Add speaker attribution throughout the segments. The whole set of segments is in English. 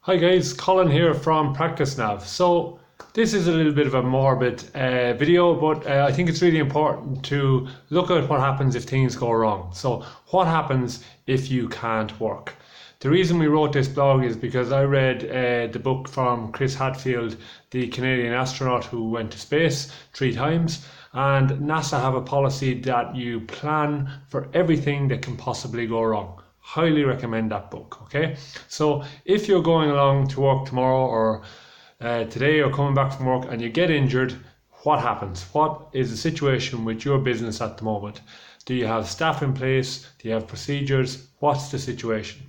Speaker 1: Hi guys, Colin here from PracticeNav. So this is a little bit of a morbid video, but I think it's really important to look at what happens if things go wrong. So what happens if you can't work? The reason we wrote this blog is because I read the book from Chris Hadfield, the Canadian astronaut who went to space 3 times, and NASA have a policy that you plan for everything that can possibly go wrong. Highly recommend that book. Okay, so if you're going along to work tomorrow or today or coming back from work and you get injured, what happens? What is the situation with your business at the moment? Do you have staff in place? Do you have procedures? What's the situation?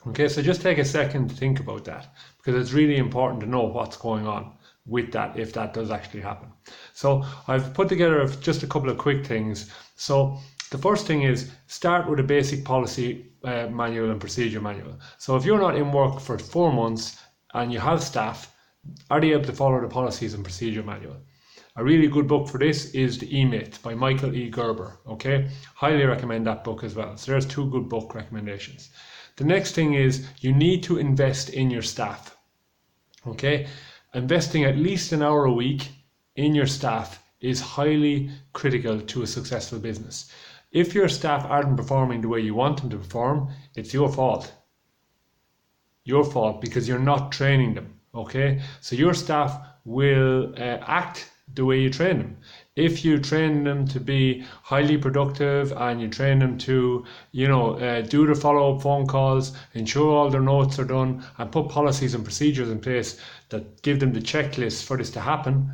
Speaker 1: Okay, so just take a second to think about that, because it's really important to know what's going on with that if that does actually happen. So I've put together just a couple of quick things. So the first thing is start with a basic policy manual and procedure manual. So if you're not in work for 4 months and you have staff, are they able to follow the policies and procedure manual? A really good book for this is The E-Myth by Michael E. Gerber. Okay, highly recommend that book as well. So there's 2 good book recommendations. The next thing is you need to invest in your staff. Okay, investing at least an hour a week in your staff is highly critical to a successful business. If your staff aren't performing the way you want them to perform, it's your fault. Your fault, because you're not training them. Okay, so your staff will act the way you train them. If you train them to be highly productive and you train them to, do the follow-up phone calls, ensure all their notes are done, and put policies and procedures in place that give them the checklist for this to happen,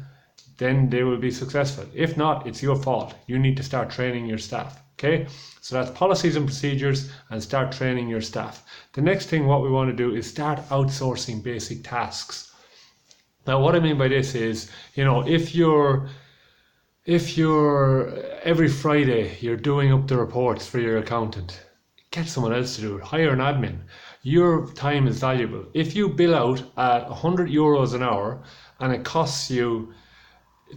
Speaker 1: then they will be successful. If not, it's your fault. You need to start training your staff. Okay, so that's policies and procedures, and start training your staff. The next thing what we want to do is start outsourcing basic tasks. Now what I mean by this is, if you're every Friday you're doing up the reports for your accountant, get someone else to do it. Hire an admin. Your time is valuable. If you bill out at €100 an hour and it costs you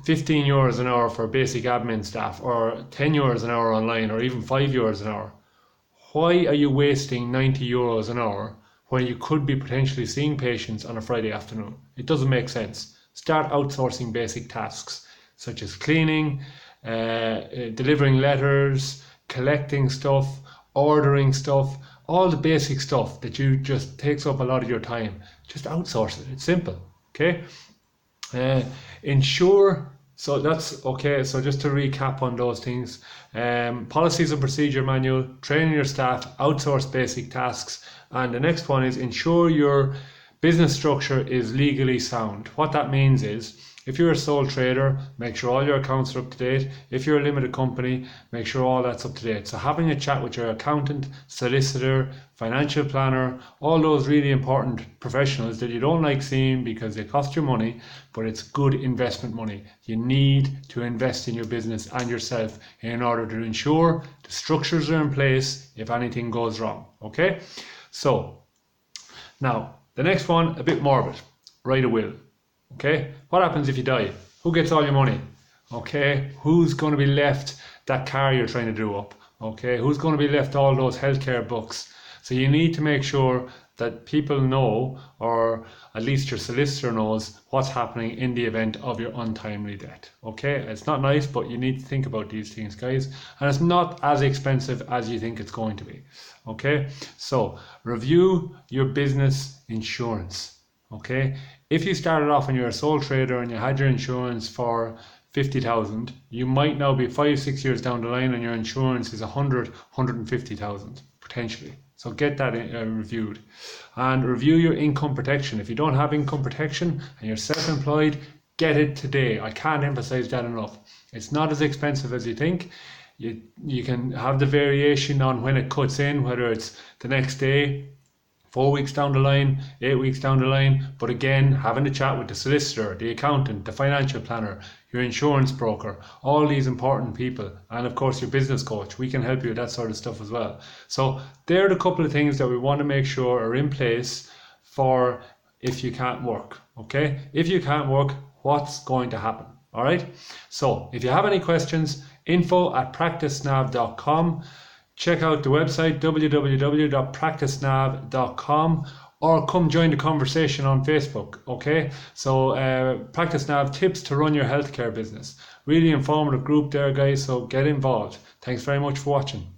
Speaker 1: €15 an hour for basic admin staff, or €10 an hour online, or even €5 an hour, why are you wasting €90 an hour when you could be potentially seeing patients on a Friday afternoon? It doesn't make sense. Start outsourcing basic tasks such as cleaning, delivering letters, collecting stuff, ordering stuff, all the basic stuff that you just takes up a lot of your time. Just outsource it. It's simple. Okay. So that's okay. So just to recap on those things, policies and procedure manual, training your staff, outsource basic tasks, and the next one is ensure your business structure is legally sound. What that means is, if you're a sole trader, make sure all your accounts are up to date. If you're a limited company, make sure all that's up to date. So having a chat with your accountant, solicitor, financial planner, all those really important professionals that you don't like seeing because they cost you money, but it's good investment money. You need to invest in your business and yourself in order to ensure the structures are in place if anything goes wrong. Okay? So now the next one, a bit morbid. Write a will. Okay, what happens if you die? Who gets all your money? Okay, who's going to be left that car you're trying to do up? Okay, who's going to be left all those healthcare books? So you need to make sure that people know, or at least your solicitor knows, what's happening in the event of your untimely death. Okay, it's not nice, but you need to think about these things, guys, and it's not as expensive as you think it's going to be. Okay, so review your business insurance. Okay, if you started off and you're a sole trader and you had your insurance for 50,000, you might now be 5-6 years down the line and your insurance is 150,000 potentially. So get that reviewed, and review your income protection. If you don't have income protection and you're self-employed, get it today. I can't emphasize that enough. It's not as expensive as you think. You can have the variation on when it cuts in, whether it's the next day, 4 weeks down the line, 8 weeks down the line. But again, having a chat with the solicitor, the accountant, the financial planner, your insurance broker, all these important people, and of course your business coach, we can help you with that sort of stuff as well. So there are the couple of things that we want to make sure are in place for if you can't work. Okay, if you can't work, what's going to happen? All right, so if you have any questions, info@practicenav.com. Check out the website www.practicenav.com, or come join the conversation on Facebook. Okay, so Practice Nav tips to run your healthcare business. Really informative group there, guys. So get involved. Thanks very much for watching.